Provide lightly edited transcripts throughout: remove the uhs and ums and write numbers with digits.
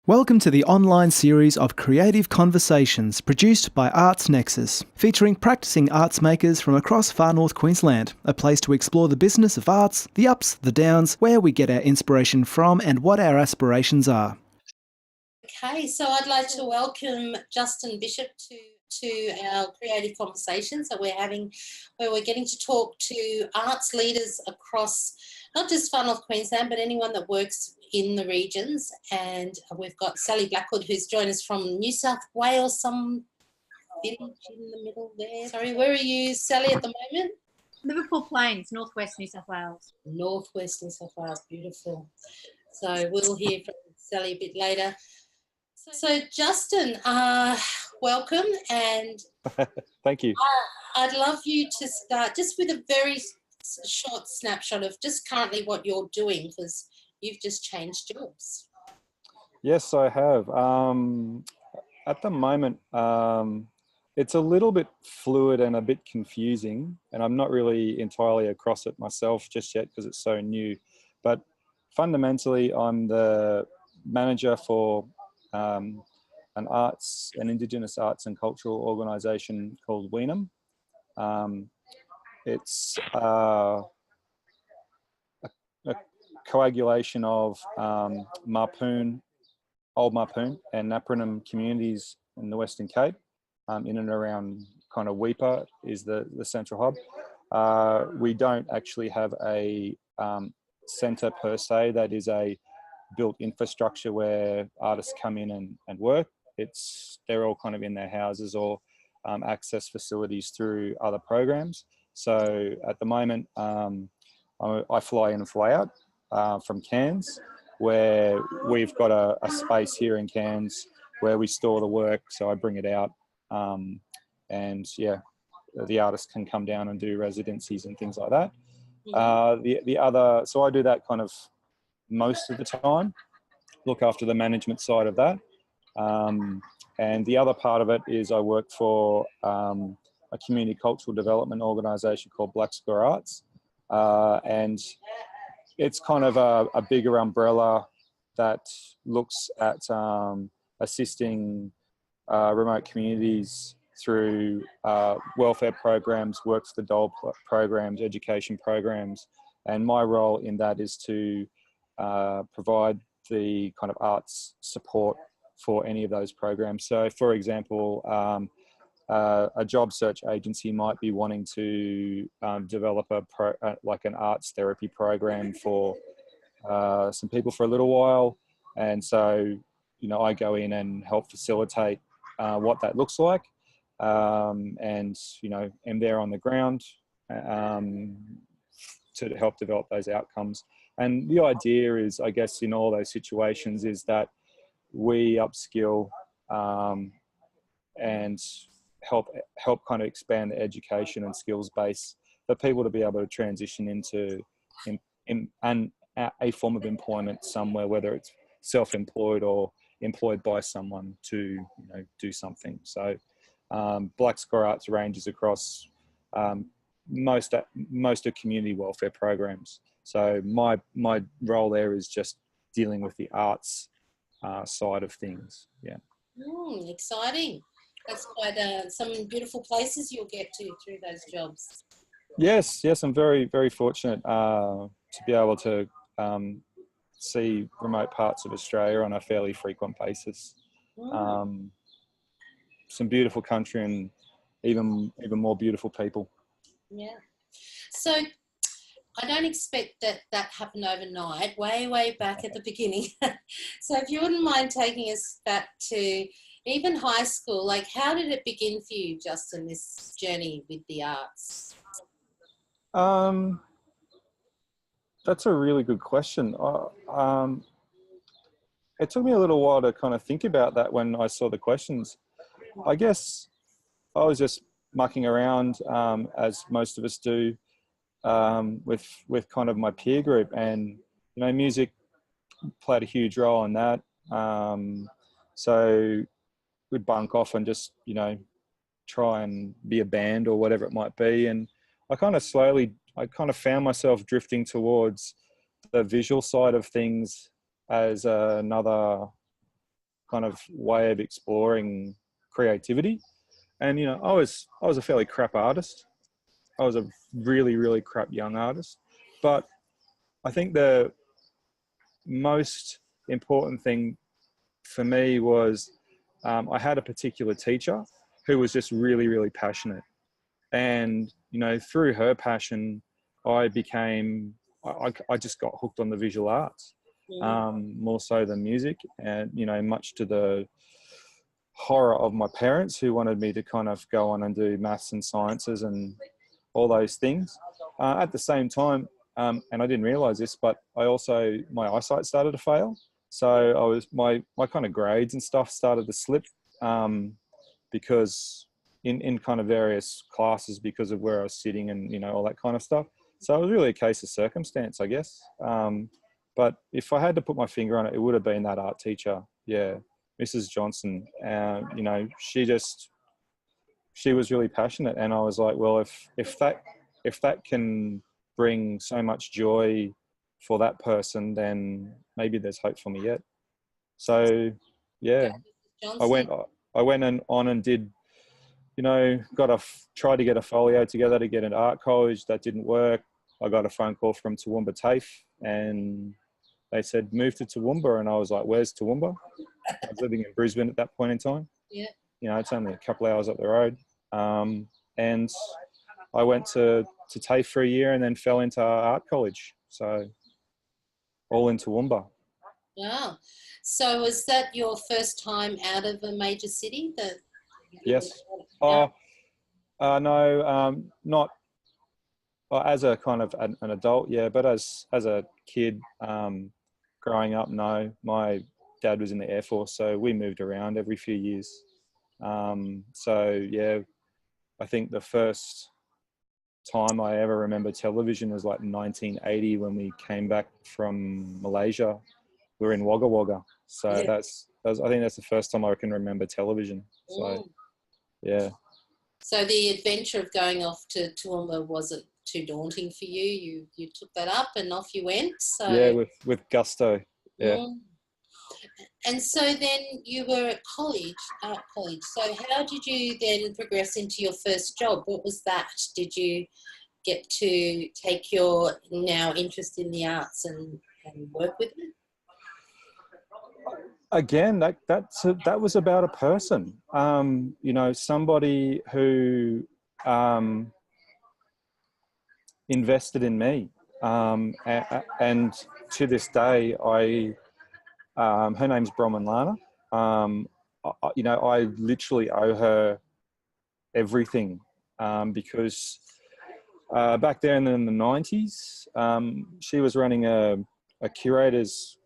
Welcome to the online series of creative conversations produced by Arts Nexus, featuring practicing arts makers from across far north Queensland, a place to explore the business of arts, the ups, the downs, where we get our inspiration from and what our aspirations are. Okay, so I'd like to welcome Justin Bishop to our creative conversations that we're having, where we're getting to talk to arts leaders across not just far north Queensland, but anyone that works in the regions. And we've got Sally Blackwood, who's joined us from New South Wales, some village in the middle there. Sorry, where are you, Sally, at the moment? Liverpool Plains, northwest New South Wales. Northwest New South Wales, beautiful. So we'll hear from Sally a bit later. So Justin, welcome, and thank you. I'd love you to start just with a very short snapshot of just currently what you're doing, because you've just changed jobs. Yes, I have. At the moment, it's a little bit fluid and a bit confusing, and I'm not really entirely across it myself just yet because it's so new. But fundamentally, I'm the manager for an Indigenous arts and cultural organisation called Wei'Num. It's a coagulation of Mapoon, Old Mapoon and Napranum communities in the Western Cape, in and around kind of Weipa is the central hub. We don't actually have a centre per se that is a built infrastructure where artists come in and work. They're all kind of in their houses or access facilities through other programs. So at the moment, I fly in and fly out from Cairns, where we've got a space here in Cairns where we store the work. So I bring it out, and yeah, the artists can come down and do residencies and things like that. So I do that kind of most of the time, look after the management side of that. And the other part of it is I work for a community cultural development organisation called Black Square Arts. And it's kind of a bigger umbrella that looks at assisting remote communities through welfare programs, work for the dole programs, education programs. And my role in that is to provide the kind of arts support for any of those programs. So for example, a job search agency might be wanting to develop like an arts therapy program for some people for a little while. And so, I go in and help facilitate what that looks like. And, am there on the ground to help develop those outcomes. And the idea is, I guess, in all those situations is that we upskill and help kind of expand the education and skills base for people to be able to transition into a form of employment somewhere, whether it's self-employed or employed by someone to do something. So Black Square Arts ranges across most of community welfare programs. So my role there is just dealing with the arts side of things. Yeah. Exciting. That's quite some beautiful places you'll get to through those jobs. Yes, I'm very, very fortunate to be able to see remote parts of Australia on a fairly frequent basis. Some beautiful country and even more beautiful people. Yeah. So I don't expect that happened overnight, way back at the beginning. So if you wouldn't mind taking us back to even high school, like how did it begin for you, Justin, this journey with the arts? That's a really good question. It took me a little while to kind of think about that when I saw the questions. I guess I was just mucking around, as most of us do, with kind of my peer group, and music played a huge role in that. So we'd bunk off and just try and be a band or whatever it might be, and I kind of found myself drifting towards the visual side of things as another kind of way of exploring creativity. And, you know, I was a fairly crap artist. I was a really, really crap young artist. But I think the most important thing for me was I had a particular teacher who was just really, really passionate. And, you know, through her passion, I just got hooked on the visual arts, more so than music. And, you know, much to the horror of my parents, who wanted me to kind of go on and do maths and sciences and all those things. At the same time, and I didn't realize this, but my eyesight started to fail. So my kind of grades and stuff started to slip because in kind of various classes, because of where I was sitting and, you know, all that kind of stuff. So it was really a case of circumstance, I guess. But if I had to put my finger on it, it would have been that art teacher. Yeah. Mrs. Johnson. You know, she was really passionate. And I was like, well, if that can bring so much joy for that person, then maybe there's hope for me yet. So yeah, I went on and did, you know, tried to get a folio together to get an art college. That didn't work. I got a phone call from Toowoomba TAFE, and they said, move to Toowoomba. And I was like, where's Toowoomba? I was living in Brisbane at that point in time. Yeah. You know, it's only a couple of hours up the road. And I went to TAFE for a year and then fell into art college. So all in Toowoomba. Wow. So was that your first time out of a major city? Yes. No, not as a kind of an adult, yeah, but as a kid, growing up, no. My dad was in the Air Force, so we moved around every few years. So yeah, I think the first time I ever remember television was like 1980 when we came back from Malaysia. We were in Wagga Wagga, so I think that's the first time I can remember television. So yeah. So the adventure of going off to Toowoomba wasn't too daunting for you. You took that up and off you went. So yeah, with gusto. Yeah. And so then you were at art college. So how did you then progress into your first job? What was that? Did you get to take your now interest in the arts and work with it? Again, that was about a person, you know, somebody who invested in me, and to this day, her name's Bronwyn Lana. You know, I literally owe her everything, because back there in the 90s, she was running a curator's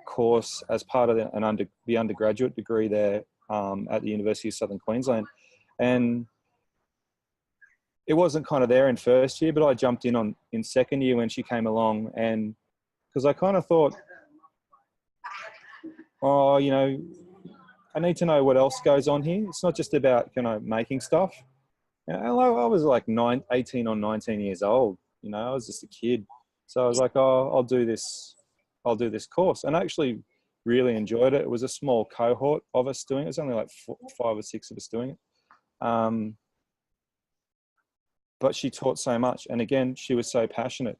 course as part of the undergraduate degree there at the University of Southern Queensland. And it wasn't kind of there in first year, but I jumped in second year when she came along, and because I kind of thought, oh, you know, I need to know what else goes on here. It's not just about, you know, making stuff. And I was like 18 or 19 years old, you know, I was just a kid. So I was like, oh, I'll do this course, and I actually really enjoyed it. It was a small cohort of us doing it. It was only like 5 or 6 of us doing it. But she taught so much, and again, she was so passionate.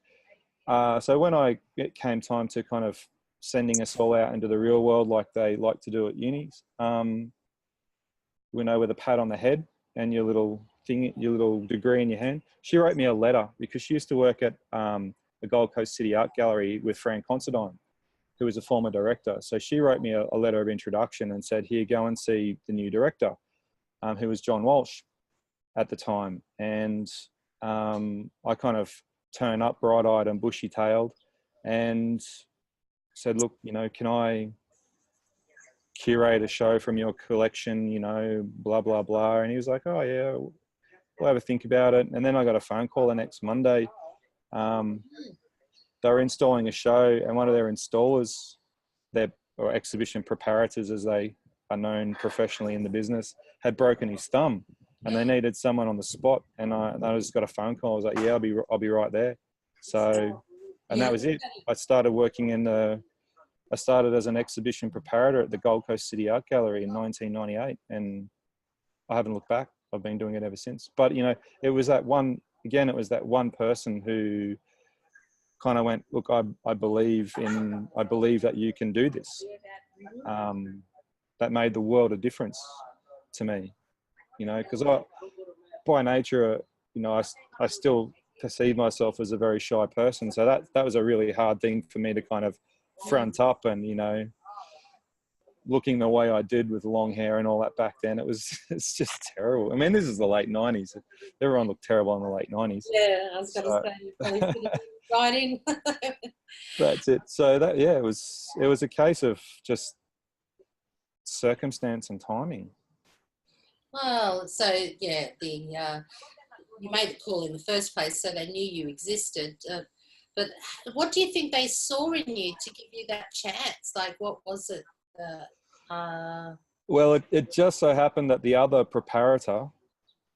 So when it came time to kind of sending us all out into the real world, like they like to do at unis, we know, with a pat on the head and your little degree in your hand, she wrote me a letter, because she used to work at the Gold Coast City Art Gallery with Fran Considine, who was a former director. So she wrote me a letter of introduction and said, here, go and see the new director, who was John Walsh at the time. And I kind of turned up bright-eyed and bushy-tailed and said, look, you know, can I curate a show from your collection, you know, blah, blah, blah. And he was like, oh yeah, we'll have a think about it. And then I got a phone call the next Monday. They were installing a show, and one of their installers, or exhibition preparators as they are known professionally in the business, had broken his thumb, and they needed someone on the spot. And I just got a phone call. I was like, yeah, I'll be right there. So, and that was it. I started working in the I started as an exhibition preparator at the Gold Coast City Art Gallery in 1998, and I haven't looked back. I've been doing it ever since. But, you know, it was that one, again, it was that one person who kind of went, look, I believe that you can do this. That made the world a difference to me, you know, because by nature, you know, I still perceive myself as a very shy person. So that was a really hard thing for me to kind of front up, and, you know, looking the way I did with long hair and all that back then, it's just terrible. I mean, this is the late 90s. Everyone looked terrible in the late 90s. Yeah, I was going to say, you probably fit right in. That's it. So that, yeah, it was a case of just circumstance and timing. Well, so yeah, you made the call in the first place, so they knew you existed. But what do you think they saw in you to give you that chance? Like, what was it? Well, it just so happened that the other preparator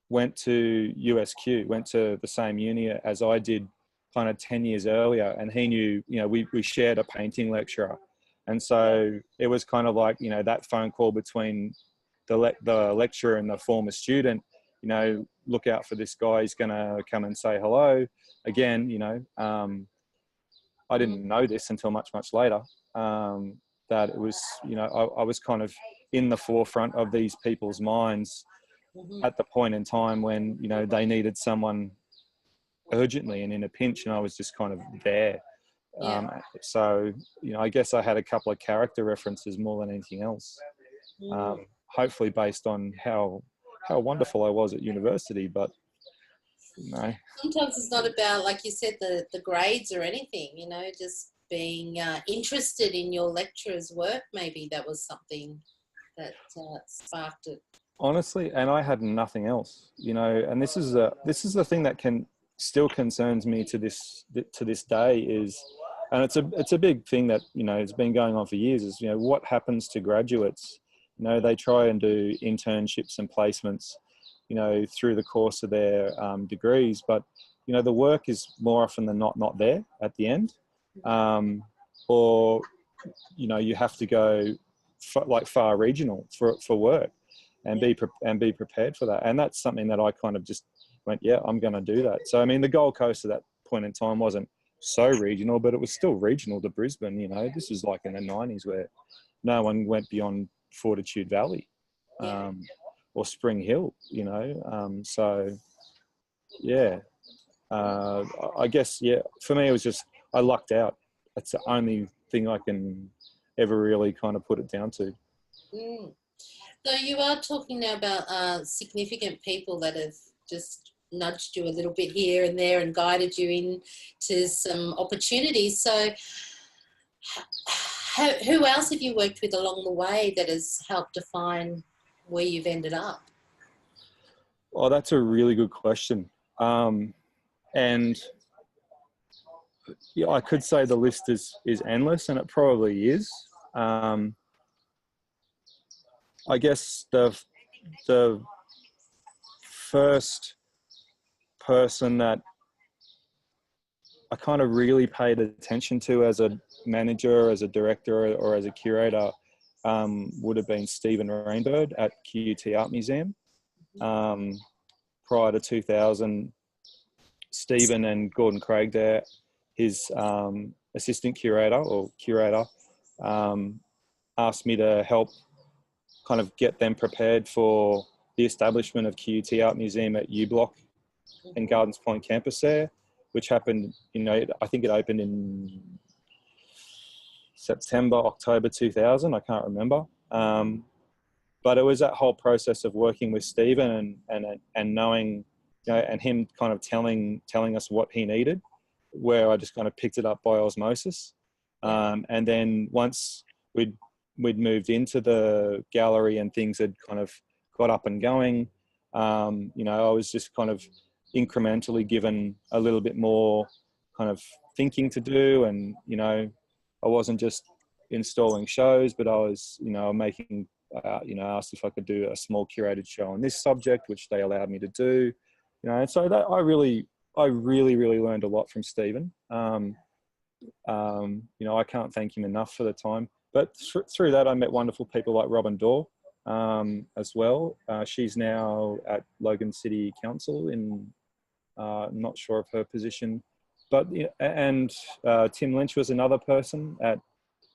went to USQ, went to the same uni as I did kind of 10 years earlier. And he knew, you know, we shared a painting lecturer. And so it was kind of like, you know, that phone call between the lecturer and the former student, you know, look out for this guy. He's going to come and say hello. Again, you know, I didn't know this until much, much later, that it was, you know, I was kind of in the forefront of these people's minds at the point in time when, you know, they needed someone urgently and in a pinch, and I was just kind of there. Yeah. So, you know, I guess I had a couple of character references more than anything else. Hopefully based on how wonderful I was at university, but you know. Sometimes it's not about, like you said, the grades or anything, you know, just being interested in your lecturer's work. Maybe that was something that sparked it. Honestly, and I had nothing else, you know, and this is the thing that still concerns me to this day is, and it's a big thing that, you know, it's been going on for years, is, you know, what happens to graduates. You know, they try and do internships and placements, you know, through the course of their degrees, but, you know, the work is more often than not there at the end, or, you know, you have to go far regional for work and be prepared for that. And that's something that I kind of just went, yeah, I'm going to do that. So, I mean, the Gold Coast at that point in time wasn't so regional, but it was still regional to Brisbane. You know, this was like in the 90s where no one went beyond Fortitude Valley or Spring Hill, you know. So, yeah, I guess, yeah, for me, it was just, I lucked out. That's the only thing I can ever really kind of put it down to. So you are talking now about significant people that have just nudged you a little bit here and there and guided you into some opportunities. So who else have you worked with along the way that has helped define where you've ended up? Oh, that's a really good question. And yeah, I could say the list is endless, and it probably is. I guess the first person that I kind of really paid attention to as a manager, as a director, or as a curator would have been Stephen Rainbird at QUT Art Museum. Prior to 2000, Stephen and Gordon Craig there, his assistant curator asked me to help kind of get them prepared for the establishment of QUT Art Museum at U Block and Gardens Point campus there, which happened, you know, I think it opened in September, October 2000, I can't remember. But it was that whole process of working with Stephen and knowing, you know, and him kind of telling us what he needed, where I just kind of picked it up by osmosis. And then once we'd moved into the gallery and things had kind of got up and going, you know, I was just kind of incrementally given a little bit more kind of thinking to do. And, you know, I wasn't just installing shows, but I was, you know, making, you know, asked if I could do a small curated show on this subject, which they allowed me to do, you know. And so that I really learned a lot from Stephen. you know, I can't thank him enough for the time. But through that, I met wonderful people like Robin Dorr as well. She's now at Logan City Council in, not sure of her position, but, and Tim Lynch was another person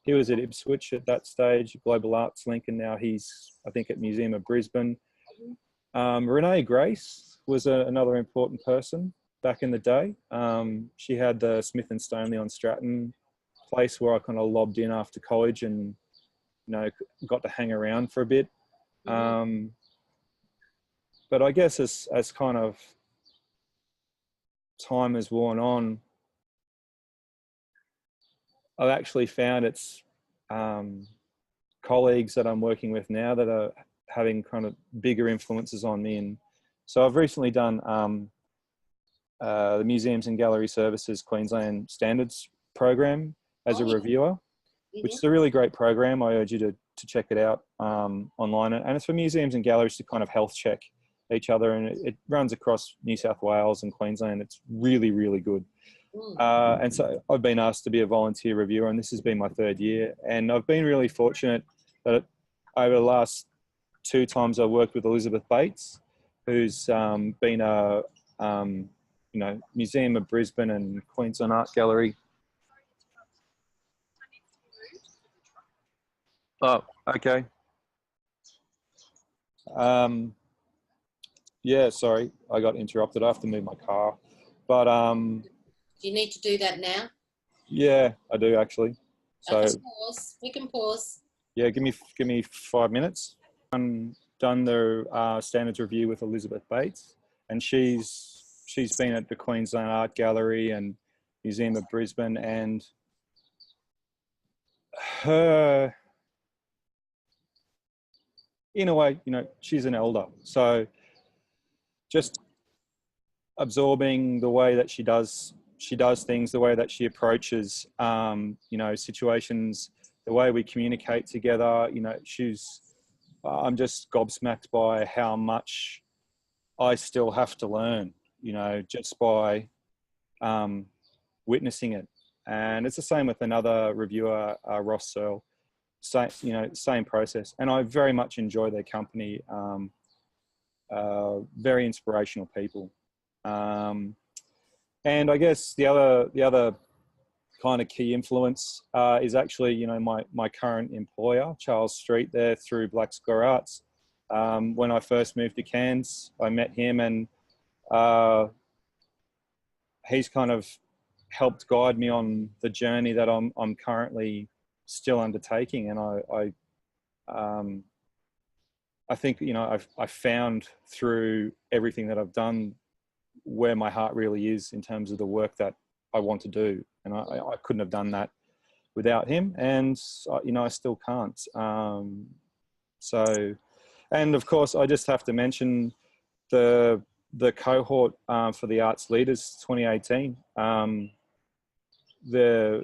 he was at Ipswich at that stage, Global Arts Link, and now he's, I think, at Museum of Brisbane. Renee Grace was another important person back in the day. She had the Smith and Stoneleigh on Stratton place where I kind of lobbed in after college and, you know, got to hang around for a bit. But I guess as kind of time has worn on, I've actually found it's colleagues that I'm working with now that are having kind of bigger influences on me. And so I've recently done the Museums and Gallery Services Queensland Standards program as a reviewer, which is a really great program. I urge you to check it out online. And it's for museums and galleries to kind of health check each other. And it runs across New South Wales and Queensland. It's really, really good. And so I've been asked to be a volunteer reviewer, and this has been my 3rd year. And I've been really fortunate that over the last 2 times I've worked with Elizabeth Bates, who's been a you know, Museum of Brisbane and Queensland Art Gallery. Oh, okay. Yeah, sorry, I got interrupted. I have to move my car, but Do you need to do that now? yeah, I do actually. So pause. We can pause. Yeah, give me 5 minutes. Done the standards review with Elizabeth Bates, and she's been at the Queensland Art Gallery and Museum of Brisbane, and her, in a way, you know, she's an elder. So just absorbing the way that she does things, the way that she approaches, you know, situations, the way we communicate together, you know, I'm just gobsmacked by how much I still have to learn, you know, just by witnessing it. And it's the same with another reviewer, Ross Searle. Same process. And I very much enjoy their company. Very inspirational people. And I guess the other kind of key influence is actually, you know, my current employer, Charles Strait, there through Black Square Arts. When I first moved to Cairns, I met him, and he's kind of helped guide me on the journey that I'm currently still undertaking. And I think, you know, I've found through everything that I've done where my heart really is in terms of the work that I want to do. And I couldn't have done that without him. And, you know, I still can't. So, and of course, I just have to mention the cohort for the Arts Leaders 2018. The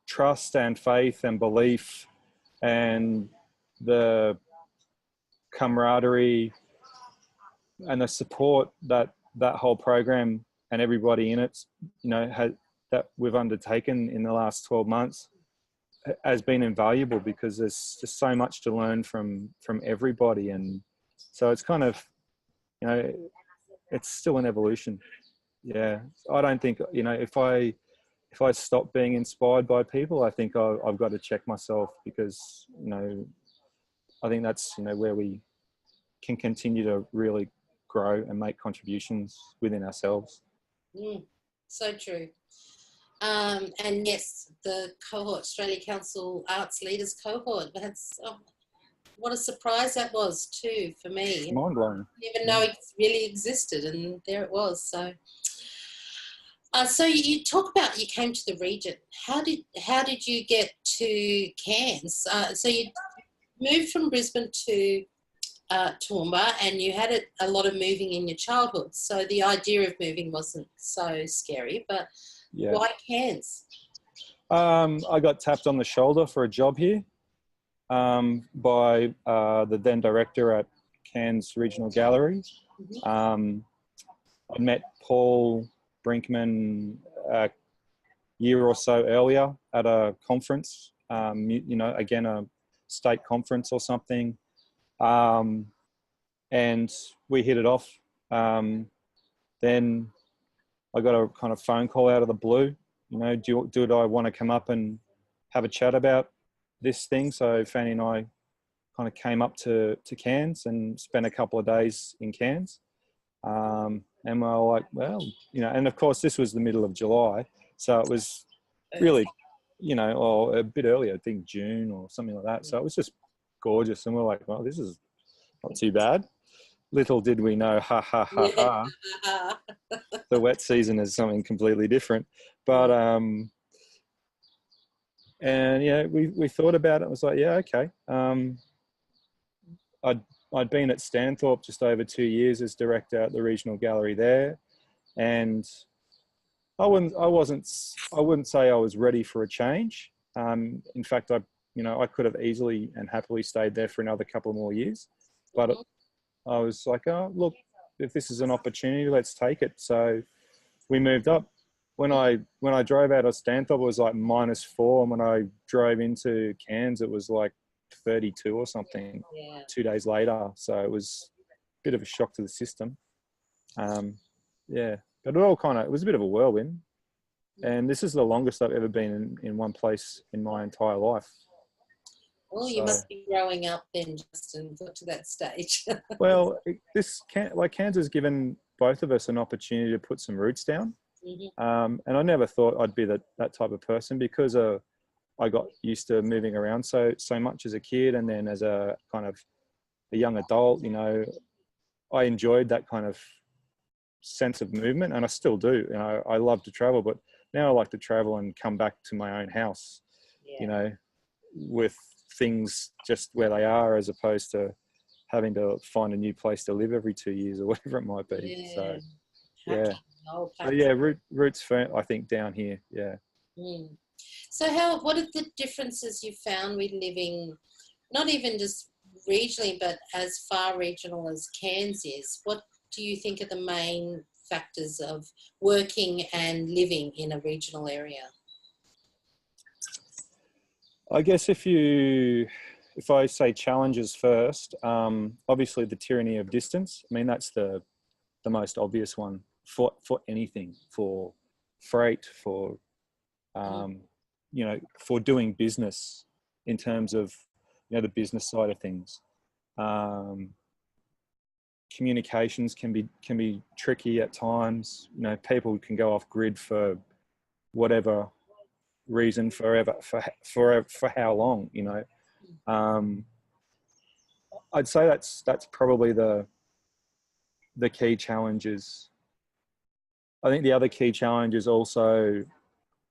trust and faith and belief and the camaraderie and the support that whole program and everybody in it, you know, that we've undertaken in the last 12 months has been invaluable, because there's just so much to learn from everybody. And so it's kind of, you know, it's still an evolution. Yeah, I don't think, you know, if I stop being inspired by people, I think I've got to check myself, because, you know, I think that's, you know, where we can continue to really grow and make contributions within ourselves. So true. And yes, the cohort, Australia Council Arts Leaders cohort, that's, what a surprise that was too for me. Mind blowing. I didn't even know it really existed, and there it was. So so you talk about you came to the region. How did you get to Cairns? So you moved from Brisbane to Toowoomba, and you had a lot of moving in your childhood. So the idea of moving wasn't so scary, but yeah. Why Cairns? I got tapped on the shoulder for a job here by the then director at Cairns Regional Gallery. I met Paul Brinkman a year or so earlier at a conference, you know, again, a state conference or something. And we hit it off. Then I got a kind of phone call out of the blue, you know, do I want to come up and have a chat about this thing? So Fanny and I kind of came up to Cairns and spent a couple of days in Cairns. And we were like, well, you know, and of course this was the middle of July. So it was really, you know, or a bit earlier, I think June or something like that. So it was just gorgeous. And we're like, well, this is not too bad. Little did we know, ha, ha, ha, ha. The wet season is something completely different. But, and yeah, we thought about it. I was like, yeah, okay. I'd been at Stanthorpe just over 2 years as director at the regional gallery there. And I wouldn't say I was ready for a change. In fact, I could have easily and happily stayed there for another couple more years, but I was like, oh, look, if this is an opportunity, let's take it. So we moved up. When I drove out of Stanthorpe, it was like -4. And when I drove into Cairns, it was like 32 or something 2 days later. So it was a bit of a shock to the system. Yeah, but it was a bit of a whirlwind. And this is the longest I've ever been in one place in my entire life. Well, you must be growing up then, Justin, got to that stage. Well, Cairns has given both of us an opportunity to put some roots down. And I never thought I'd be that type of person, because I got used to moving around so much as a kid, and then as a kind of a young adult, you know, I enjoyed that kind of sense of movement, and I still do. You know, I love to travel, but now I like to travel and come back to my own house, you know, with things just where they are, as opposed to having to find a new place to live every 2 years or whatever it might be. So roots for, I think, down here. So what are the differences you found with living, not even just regionally, but as far regional as Cairns is? What do you think are the main factors of working and living in a regional area? I guess if I say challenges first, obviously the tyranny of distance. I mean, that's the most obvious one for anything, for freight, for you know, for doing business in terms of, you know, the business side of things. Communications can be tricky at times. You know, people can go off grid for whatever reason, forever, for how long, you know. I'd say that's probably the key challenges. I think the other key challenge is also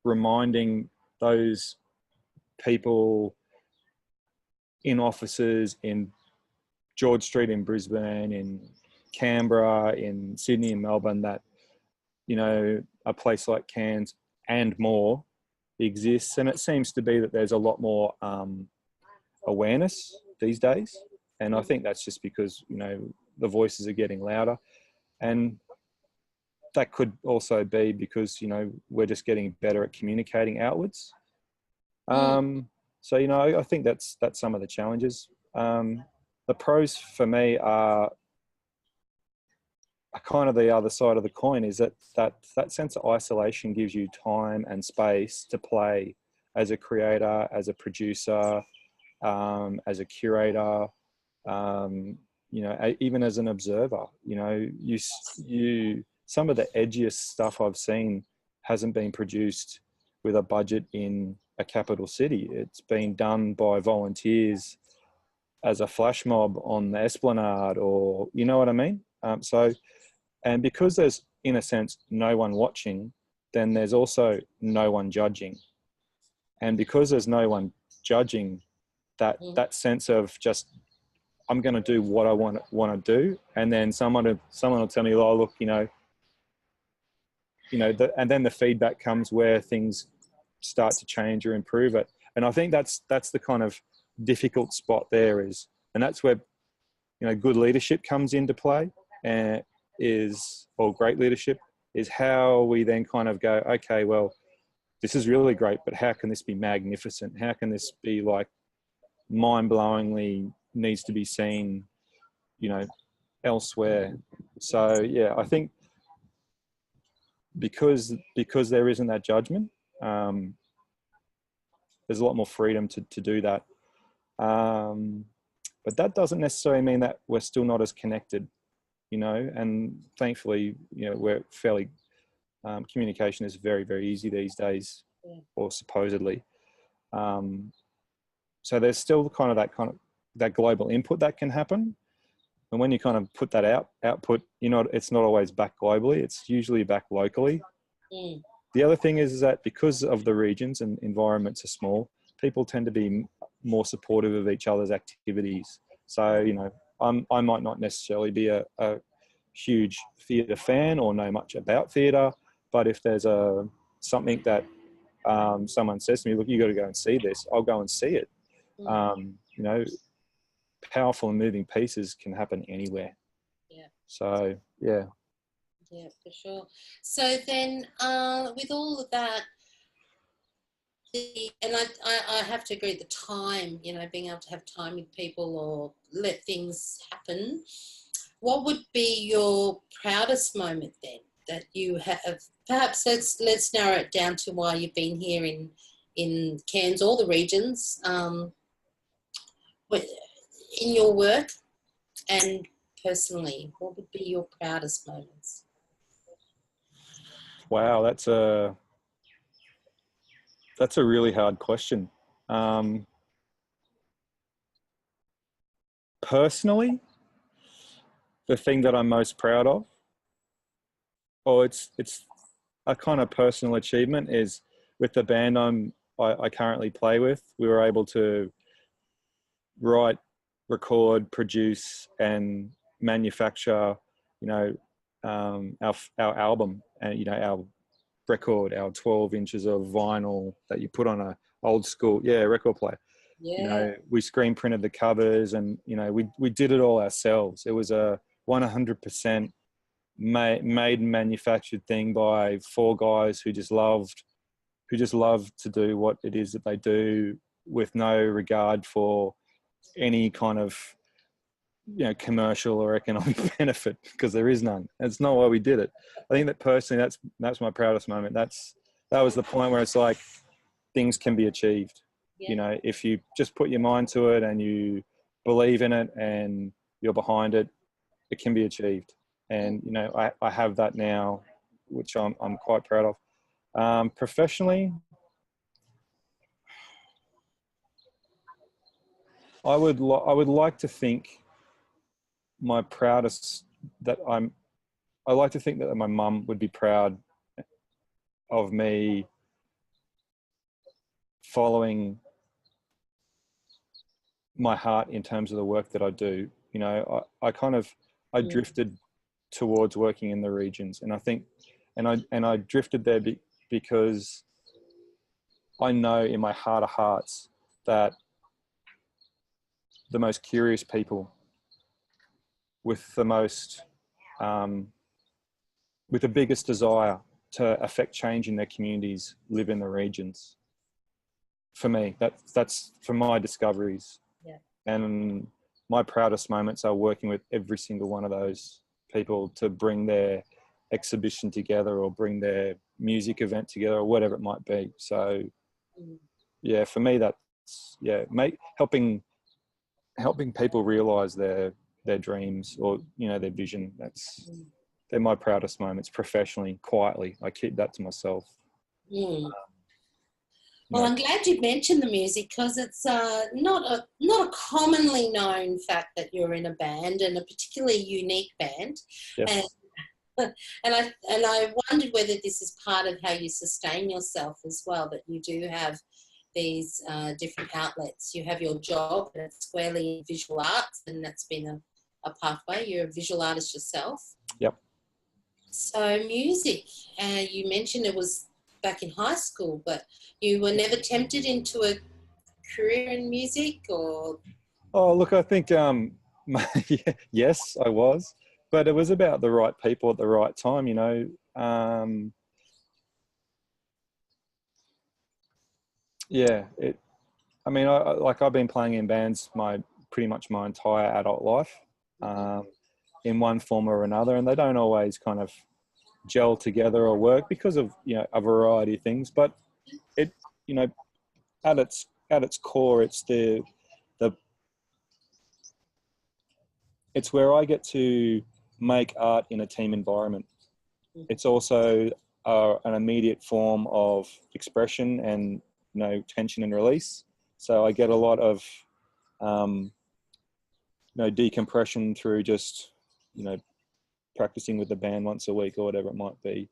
reminding those people in offices in George Street in Brisbane, in Canberra, in Sydney and Melbourne, that, you know, a place like Cairns and more exists. And it seems to be that there's a lot more awareness these days. And I think that's just because, you know, the voices are getting louder. And that could also be because, you know, we're just getting better at communicating outwards. So, you know, I think that's some of the challenges. The pros for me are kind of the other side of the coin, is that sense of isolation gives you time and space to play as a creator, as a producer, as a curator, you know, even as an observer. You know, you some of the edgiest stuff I've seen hasn't been produced with a budget in a capital city. It's been done by volunteers as a flash mob on the Esplanade, or, you know what I mean? And because there's, in a sense, no one watching, then there's also no one judging. And because there's no one judging, that sense of just, I'm going to do what I want to do, and then someone will tell me, oh, look, you know, and then the feedback comes where things start to change or improve it. And I think that's the kind of difficult spot there is, and that's where, you know, good leadership comes into play, or great leadership, is how we then kind of go, okay, well, this is really great, but how can this be magnificent? How can this be like mind-blowingly needs to be seen, you know, elsewhere? So yeah, I think because there isn't that judgment, there's a lot more freedom to do that. But that doesn't necessarily mean that we're still not as connected, you know, and thankfully, you know, we're fairly, communication is very, very easy these days, or supposedly. So there's still kind of that global input that can happen. And when you kind of put that output, you know, it's not always back globally, it's usually back locally. The other thing is that because of the regions and environments are small, people tend to be more supportive of each other's activities. So, you know, I might not necessarily be a huge theatre fan or know much about theatre, but if there's something that someone says to me, look, you got to go and see this, I'll go and see it. You know, powerful and moving pieces can happen anywhere. Yeah. So, yeah. Yeah, for sure. So then with all of that, and I have to agree, the time, you know, being able to have time with people or let things happen, what would be your proudest moment then that you have? Perhaps let's narrow it down to why you've been here in Cairns, all the regions, in your work and personally, what would be your proudest moments? Wow, that's a really hard question. Personally, the thing that I'm most proud of, or it's a kind of personal achievement, is with the band I currently play with, we were able to write, record, produce, and manufacture, you know, our album, and you know, our record, our 12 inches of vinyl that you put on a old school record player. Yeah. You know, we screen printed the covers, and you know, we did it all ourselves. It was a 100% made and manufactured thing by 4 guys who just loved to do what it is that they do, with no regard for any kind of, you know, commercial or economic benefit, because there is none. That's not why we did it. I think that personally, that's my proudest moment. That was the point where it's like things can be achieved. Yeah. You know, if you just put your mind to it and you believe in it and you're behind it, it can be achieved. And you know, I have that now, which I'm quite proud of. Professionally, I would like to think my proudest I like to think that my mum would be proud of me following my heart in terms of the work that I do. You know, I drifted towards working in the regions, and I think, and I drifted there because I know in my heart of hearts that the most curious people with the most, with the biggest desire to affect change in their communities live in the regions. For me, that's from my discoveries. Yeah. And my proudest moments are working with every single one of those people to bring their exhibition together or bring their music event together or whatever it might be. So yeah, for me, that's, yeah, helping people realize their dreams, or, you know, their vision. They're my proudest moments professionally, quietly. I keep that to myself. Well, I'm glad you mentioned the music, because it's not a commonly known fact that you're in a band, and a particularly unique band. Yes. And I wondered whether this is part of how you sustain yourself as well, that you do have these different outlets. You have your job, and it's squarely in visual arts, and that's been a pathway. You're a visual artist yourself. Yep. So music, you mentioned it was back in high school, but you were never tempted into a career in music, or? Oh, look, I think, yes, I was, but it was about the right people at the right time. You know, Yeah, I mean, I've been playing in bands pretty much my entire adult life, in one form or another, and they don't always kind of gel together or work because of, you know, a variety of things. But it, you know, at its core, it's it's where I get to make art in a team environment. It's also an immediate form of expression and, you know, tension and release. So I get a lot of, you know, decompression through just, you know, practicing with the band once a week or whatever it might be.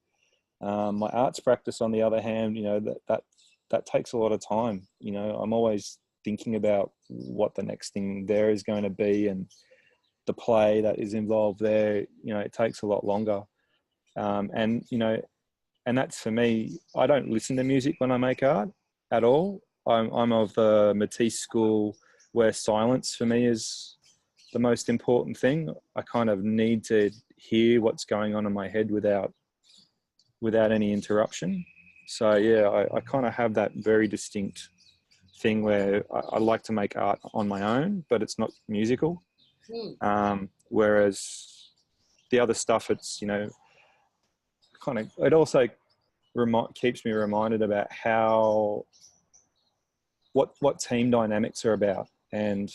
My arts practice, on the other hand, you know, that takes a lot of time. You know, I'm always thinking about what the next thing there is going to be, and the play that is involved there. You know, it takes a lot longer. And, you know, and that's for me. I don't listen to music when I make art at all. I'm of the Matisse school, where silence for me is the most important thing. I kind of need to hear what's going on in my head without any interruption. So yeah, I kind of have that very distinct thing where I like to make art on my own, but it's not musical. Whereas the other stuff, it's, you know, kind of, it also keeps me reminded about what team dynamics are about, and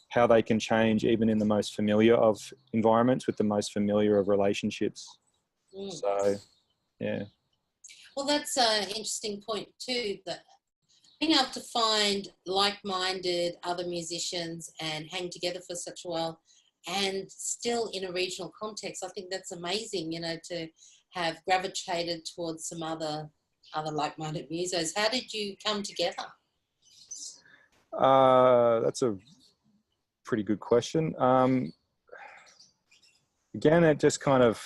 how they can change even in the most familiar of environments with the most familiar of relationships. So, yeah. Well, that's an interesting point too, that being able to find like-minded other musicians and hang together for such a while, and still in a regional context, I think that's amazing, you know, to have gravitated towards some other like-minded musos. How did you come together? That's a pretty good question. Again, it just kind of,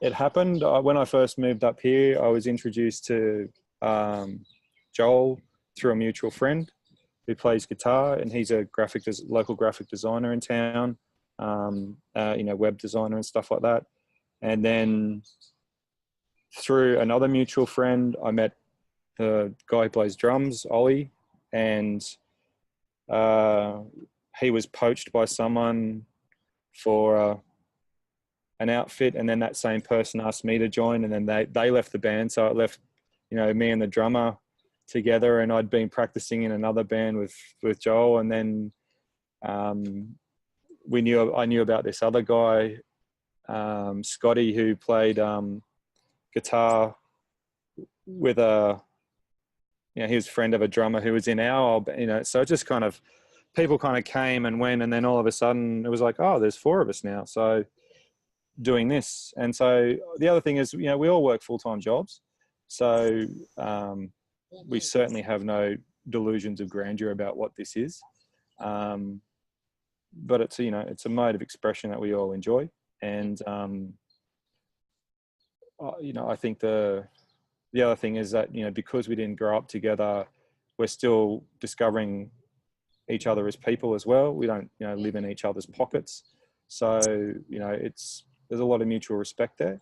it happened. When I first moved up here, I was introduced to Joel through a mutual friend who plays guitar, and he's a local graphic designer in town, you know, web designer and stuff like that. And then through another mutual friend, I met the guy who plays drums, Ollie, and he was poached by someone for an outfit, and then that same person asked me to join, and then they left the band. So it left, you know, me and the drummer together, and I'd been practicing in another band with Joel, and then I knew about this other guy, Scotty, who played guitar with you know, he was a friend of a drummer who was in our, you know, so it just kind of, people kind of came and went, and then all of a sudden it was like, oh, there's 4 of us now, so doing this. And so the other thing is, you know, we all work full-time jobs, so we certainly have no delusions of grandeur about what this is, but it's, you know, it's a mode of expression that we all enjoy. And you know, I think the other thing is that, you know, because we didn't grow up together, we're still discovering each other as people as well. We don't, you know, live in each other's pockets. So, you know, there's a lot of mutual respect there.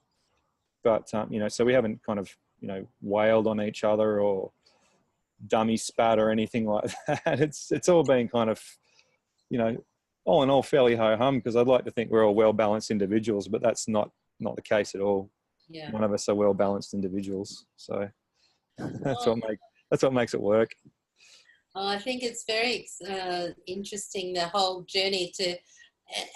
But, you know, so we haven't kind of, you know, wailed on each other or dummy spat or anything like that. It's all been kind of, you know, all in all fairly ho-hum, because I'd like to think we're all well-balanced individuals, but that's not the case at all. Yeah. None of us are well-balanced individuals. So that's what makes it work. I think it's very interesting, the whole journey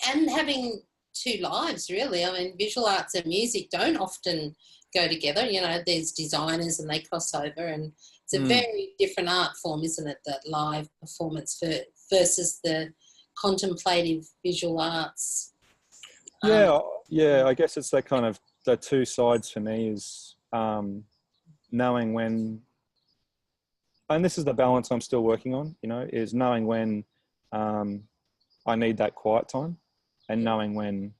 and having 2 lives, really. I mean, visual arts and music don't often go together. You know, there's designers and they cross over, and it's a very different art form, isn't it, that live performance versus the contemplative visual arts. Yeah, I guess it's that kind of, the 2 sides for me is knowing when, and this is the balance I'm still working on, you know, is knowing when I need that quiet time, and knowing when,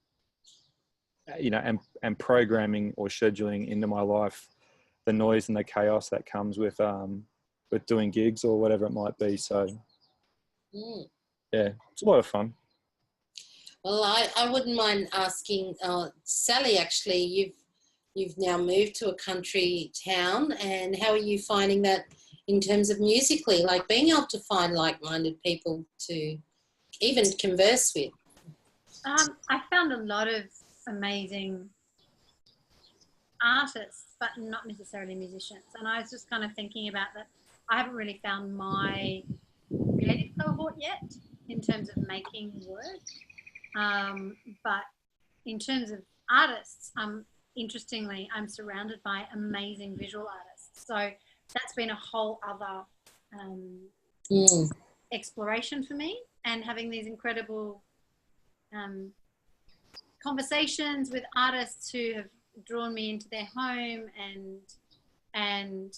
you know, and programming or scheduling into my life the noise and the chaos that comes with doing gigs or whatever it might be. So yeah, it's a lot of fun. Well, I wouldn't mind asking Sally, actually, you've now moved to a country town, and how are you finding that in terms of musically, like being able to find like-minded people to even converse with? I found a lot of amazing artists, but not necessarily musicians. And I was just kind of thinking about that. I haven't really found my creative cohort yet in terms of making work. But in terms of artists, interestingly, I'm surrounded by amazing visual artists. So that's been a whole other exploration for me, and having these incredible conversations with artists who have drawn me into their home, and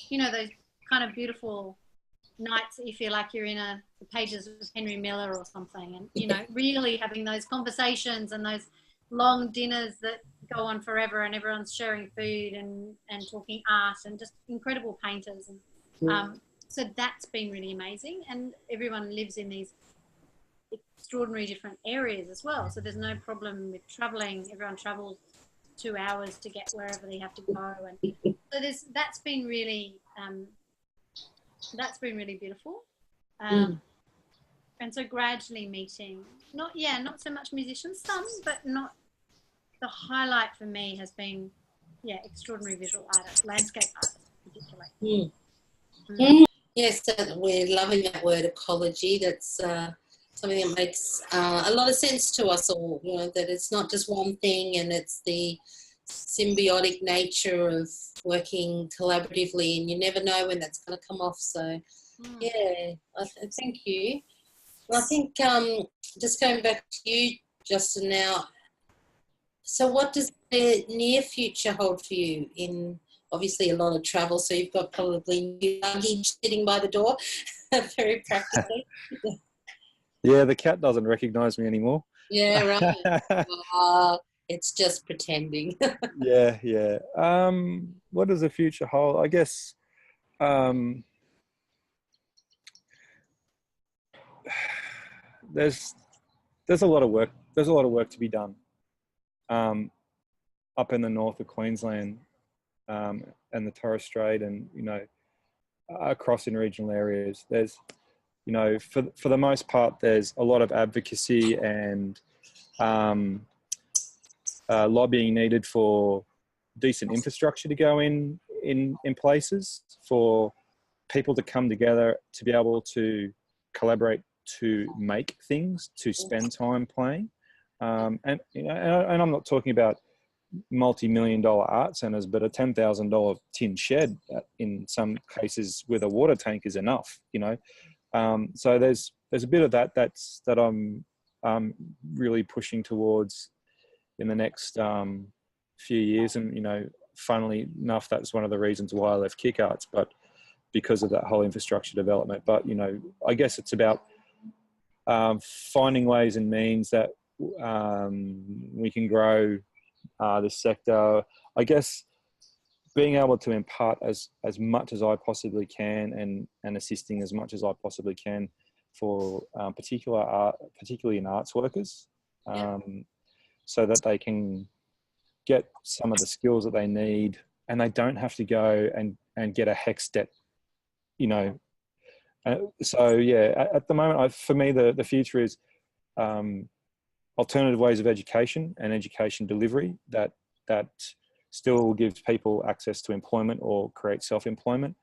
you know, those kind of beautiful nights that you feel like you're in the pages of Henry Miller or something, and you know, really having those conversations and those long dinners that go on forever, and everyone's sharing food and talking art, and just incredible painters, and so that's been really amazing. And everyone lives in these extraordinary different areas as well, so there's no problem with traveling. Everyone travels 2 hours to get wherever they have to go, and so that's been really beautiful. And so gradually meeting, not so much musicians, some, but not. The highlight for me has been, extraordinary visual artists, landscape artists particularly. Yes, we're loving that word ecology. That's something that makes a lot of sense to us all, you know, that it's not just one thing, and it's the symbiotic nature of working collaboratively, and you never know when that's going to come off. So, thank you. And I think just going back to you, Justin, now, so what does the near future hold for you? In obviously a lot of travel, so you've got probably new luggage sitting by the door, very practically. Yeah, the cat doesn't recognise me anymore. Yeah, right. It's just pretending. Yeah. What does the future hold? I guess there's a lot of work. There's a lot of work to be done up in the north of Queensland and the Torres Strait, and you know, across in regional areas. There's, you know, for the most part, there's a lot of advocacy and lobbying needed for decent infrastructure to go in places, for people to come together to be able to collaborate, to make things, to spend time playing. And you know, and I'm not talking about multi-million-dollar art centres, but a $10,000 tin shed in some cases with a water tank is enough. You know, so there's a bit of that I'm really pushing towards in the next few years. And you know, funnily enough, that's one of the reasons why I left KickArts, but because of that whole infrastructure development. But you know, I guess it's about finding ways and means that we can grow the sector. I guess being able to impart as much as I possibly can, and assisting as much as I possibly can for particularly in arts workers, so that they can get some of the skills that they need, and they don't have to go and get a HECS debt, you know. So yeah, at the moment, for me, the future is alternative ways of education and education delivery that still gives people access to employment or create self-employment.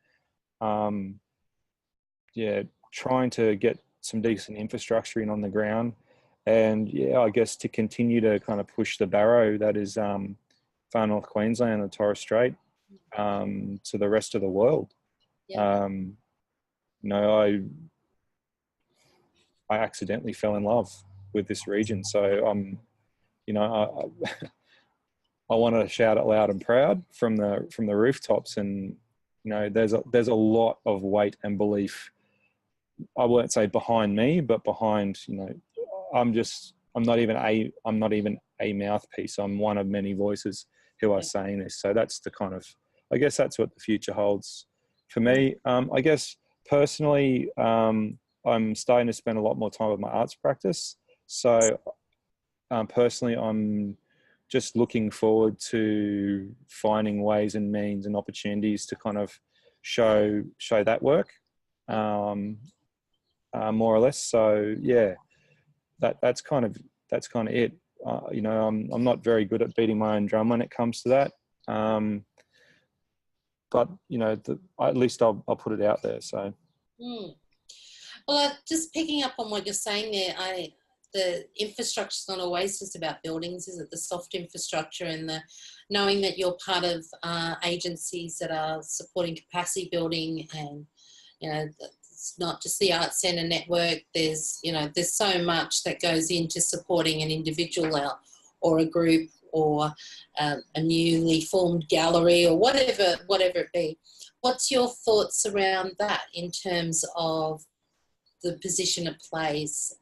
Trying to get some decent infrastructure in on the ground, and I guess to continue to kind of push the barrow that is far north Queensland and the Torres Strait to the rest of the world. You know, I accidentally fell in love with this region, so you know, I want to shout it loud and proud from the rooftops. And you know, there's a lot of weight and belief, I won't say behind me, but behind, you know, I'm not even a mouthpiece. I'm one of many voices who are saying this. So that's the kind of, I guess that's what the future holds for me. I guess personally, I'm starting to spend a lot more time with my arts practice. So personally, I'm just looking forward to finding ways and means and opportunities to kind of show that work, more or less. So yeah, that's kind of it. You know, I'm not very good at beating my own drum when it comes to that. But you know, at least I'll put it out there. So. Well, just picking up on what you're saying there, the infrastructure is not always just about buildings, is it? The soft infrastructure and the knowing that you're part of agencies that are supporting capacity building, and you know, it's not just the Arts Centre network. There's so much that goes into supporting an individual or a group or a newly formed gallery or whatever it be. What's your thoughts around that in terms of the position it plays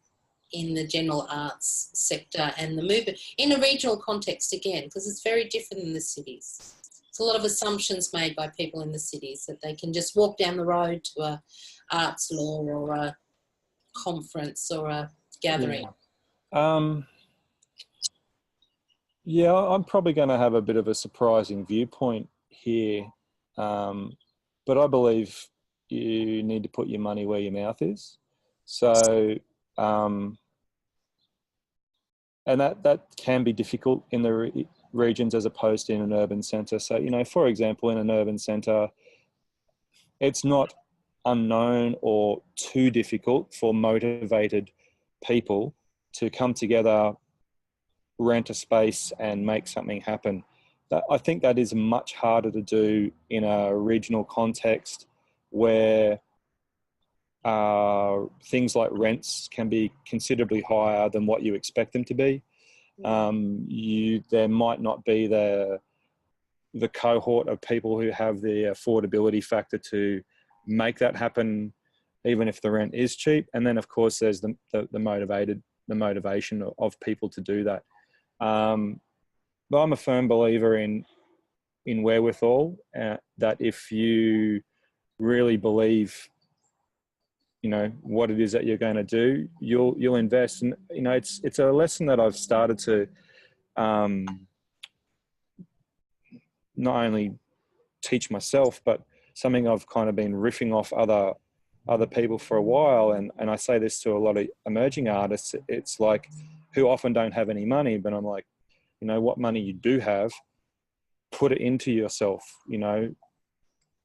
in the general arts sector and the movement in a regional context, again, because it's very different in the cities? There's a lot of assumptions made by people in the cities that they can just walk down the road to a arts law or a conference or a gathering. Yeah, I'm probably going to have a bit of a surprising viewpoint here, but I believe you need to put your money where your mouth is. So, and that can be difficult in the regions as opposed to in an urban centre. So, you know, for example, in an urban centre, it's not unknown or too difficult for motivated people to come together, rent a space and make something happen. I think that is much harder to do in a regional context where things like rents can be considerably higher than what you expect them to be. There might not be the cohort of people who have the affordability factor to make that happen, even if the rent is cheap. And then, of course, there's the motivation of people to do that. But I'm a firm believer in wherewithal, that if you really believe, you know, what it is that you're going to do, you'll invest. And you know, it's a lesson that I've started to not only teach myself, but something I've kind of been riffing off other people for a while. And I say this to a lot of emerging artists. It's like, who often don't have any money, but I'm like, you know, what money you do have, put it into yourself, you know,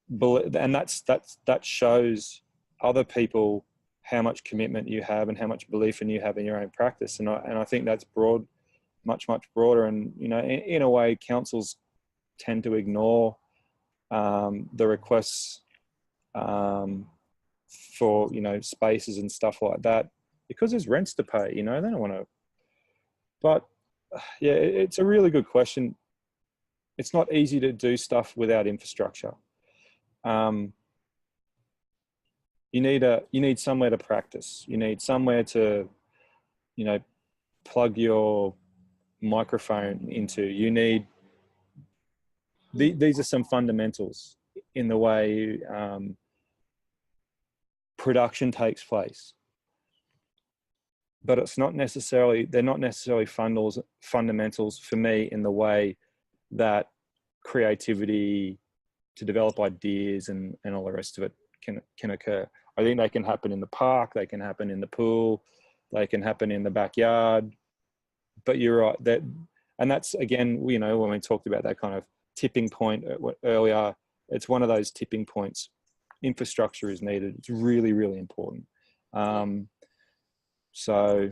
and that shows other people how much commitment you have and how much belief you have in your own practice. And I think that's broad, much broader. And you know, in a way, councils tend to ignore the requests for, you know, spaces and stuff like that because there's rents to pay. You know, they don't want to. But yeah, it's a really good question. It's not easy to do stuff without infrastructure. You need somewhere to practice. You need somewhere to, you know, plug your microphone into. You need, these are some fundamentals in the way production takes place. But they're not necessarily fundamentals for me in the way that creativity to develop ideas and all the rest of it can occur. I think they can happen in the park, they can happen in the pool, they can happen in the backyard. But you're right, that's again, you know, when we talked about that kind of tipping point earlier, it's one of those tipping points. Infrastructure is needed. It's really, really important. So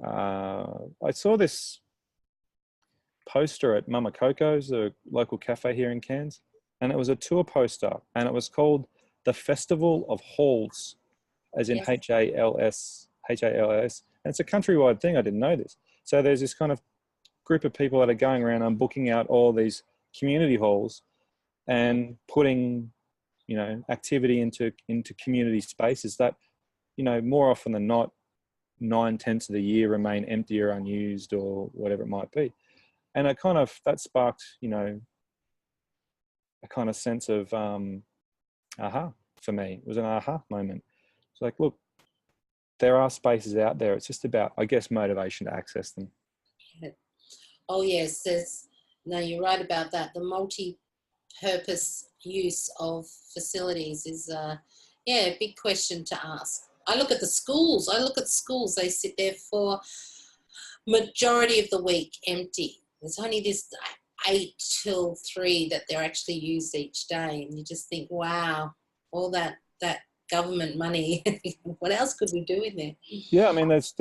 I saw this poster at Mama Coco's, a local cafe here in Cairns, and it was a tour poster, and it was called the Festival of Halls, as in H-A-L-S. And it's a countrywide thing. I didn't know this. So there's this kind of group of people that are going around and booking out all these community halls and putting, you know, activity into community spaces that, you know, more often than not, 9/10 of the year remain empty or unused or whatever it might be. And that sparked, you know, a kind of sense of aha for me. It was an aha moment. It's like, look, there are spaces out there. It's just about, I guess, motivation to access them. Oh yes, no, you're right about that. The multi-purpose use of facilities is a big question to ask. I look at schools. They sit there for majority of the week empty. There's only this 8 till 3 that they're actually used each day, and you just think, wow, all that government money. What else could we do in there? Yeah, I mean, there's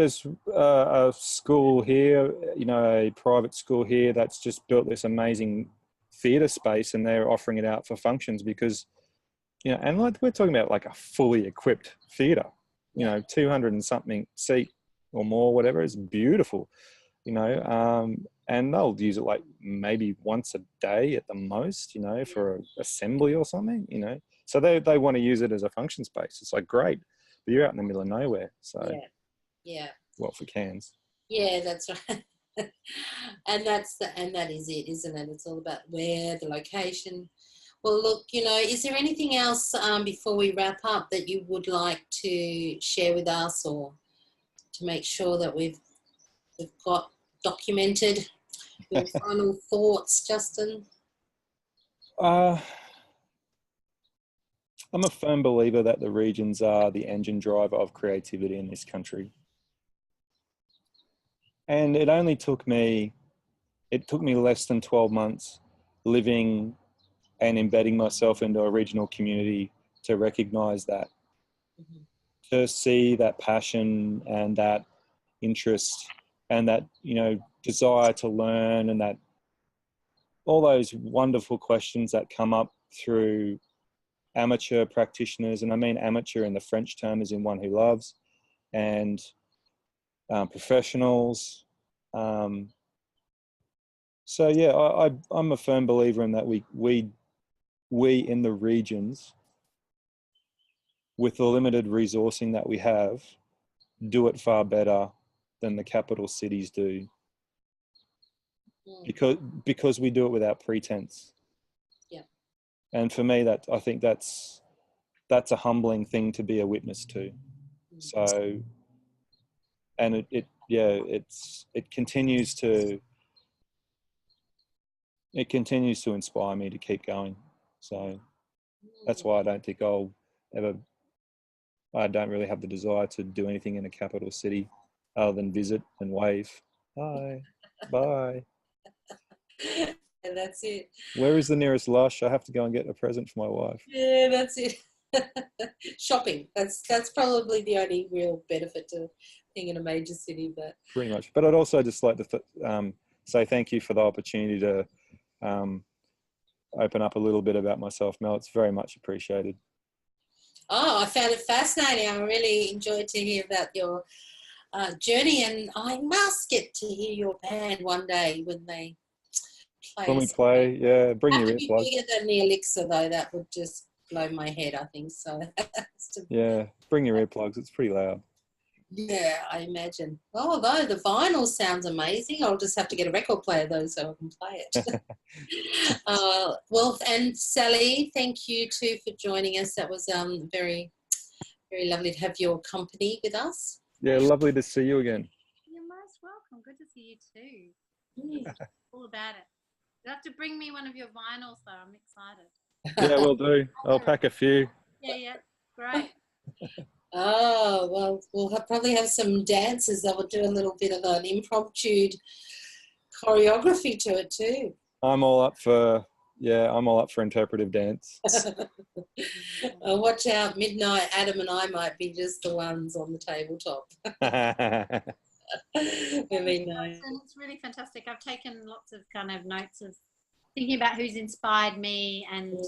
a school here, a private school here that's just built this amazing theatre space, and they're offering it out for functions because, and like we're talking about like a fully equipped theatre, 200 and something seat or more, whatever. It's beautiful, and they'll use it like maybe once a day at the most, for an assembly or something, So they want to use it as a function space. It's like, great, but you're out in the middle of nowhere. So yeah. What for Cairns? Yeah, that's right. and that is it, isn't it? It's all about where, the location. Well, look, is there anything else before we wrap up that you would like to share with us, or to make sure that we've got documented your final thoughts, Justin? I'm a firm believer that the regions are the engine driver of creativity in this country. And it took me less than 12 months living and embedding myself into a regional community to recognize that, to see that passion and that interest and that, desire to learn, and that all those wonderful questions that come up through amateur practitioners, and I mean amateur in the French term as in one who loves, and professionals. So yeah, I'm a firm believer in that we in the regions, with the limited resourcing that we have, do it far better than the capital cities do, because we do it without pretense. Yeah. And for me, I think that's a humbling thing to be a witness to. So, and it continues to inspire me to keep going. So that's why I don't think I don't really have the desire to do anything in a capital city other than visit and wave. Hi, bye. And that's it. Where is the nearest Lush? I have to go and get a present for my wife. Yeah, that's it. Shopping. That's probably the only real benefit to being in a major city. But pretty much. But I'd also just like to say thank you for the opportunity to open up a little bit about myself, Mel. It's very much appreciated. Oh, I found it fascinating. I really enjoyed to hear about your journey, and I must get to hear your band one day when they play. When we play, yeah, bring your earplugs. Bigger than the Elixir, though. That would just blow my head, I think. So yeah, bring your earplugs. It's pretty loud. Yeah, I imagine. Oh, though the vinyl sounds amazing. I'll just have to get a record player though, so I can play it. Well, and Sally, thank you too for joining us. That was very, very lovely to have your company with us. Yeah, lovely to see you again. You're most welcome. Good to see you too. All about it. You have to bring me one of your vinyls though. I'm excited. Yeah, we'll do. I'll pack a few. Yeah, great. Oh, well, we'll probably have some dancers that will do a little bit of an impromptu choreography to it too. I'm all up for interpretive dance. Watch out, midnight Adam and I might be just the ones on the tabletop. It's really fantastic. I've taken lots of kind of notes of thinking about who's inspired me, and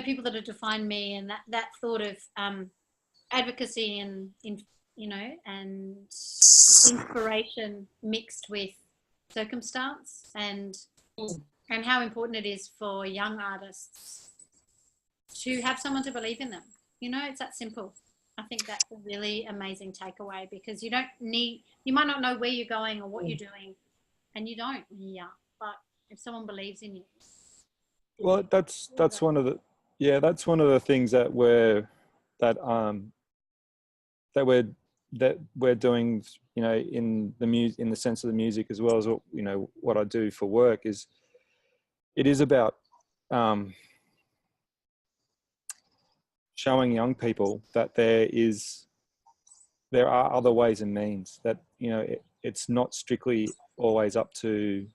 people that have defined me, and that thought of advocacy and and inspiration mixed with circumstance, and how important it is for young artists to have someone to believe in them. It's that simple. I think that's a really amazing takeaway, because you might not know where you're going or what you're doing, and you don't when you're young, but if someone believes in you. Well, that's one of the things that we're that we're doing, you know, in the sense of the music as well as what, you know, what I do for work is, it is about showing young people that there are other ways and means, that, you know, it's not strictly always up to,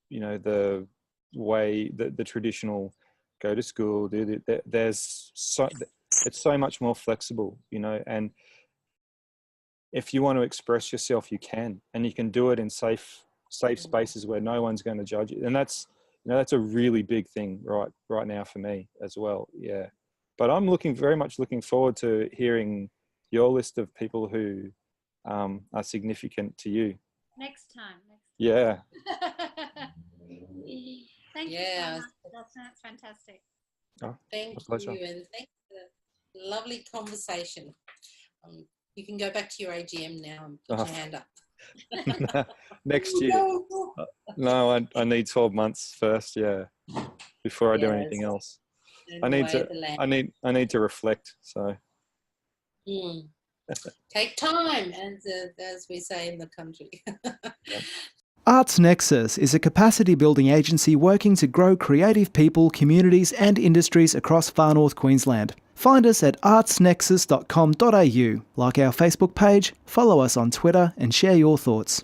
you know, the way the traditional go to school, it's so much more flexible, you know, and if you want to express yourself, you can, and you can do it in safe spaces where no one's going to judge you. And that's, you know, that's a really big thing right now for me as well. Yeah. But I'm very much looking forward to hearing your list of people who are significant to you. Next time. Yeah. Thank you so much. That's fantastic. Oh, Thank you, and thanks for the lovely conversation. You can go back to your AGM now and put your hand up. Next year. No, I need 12 months first, yeah, before I do anything else. I need to reflect. So take time, as we say in the country. Arts Nexus is a capacity building agency working to grow creative people, communities and industries across far north Queensland. Find us at artsnexus.com.au, like our Facebook page, follow us on Twitter and share your thoughts.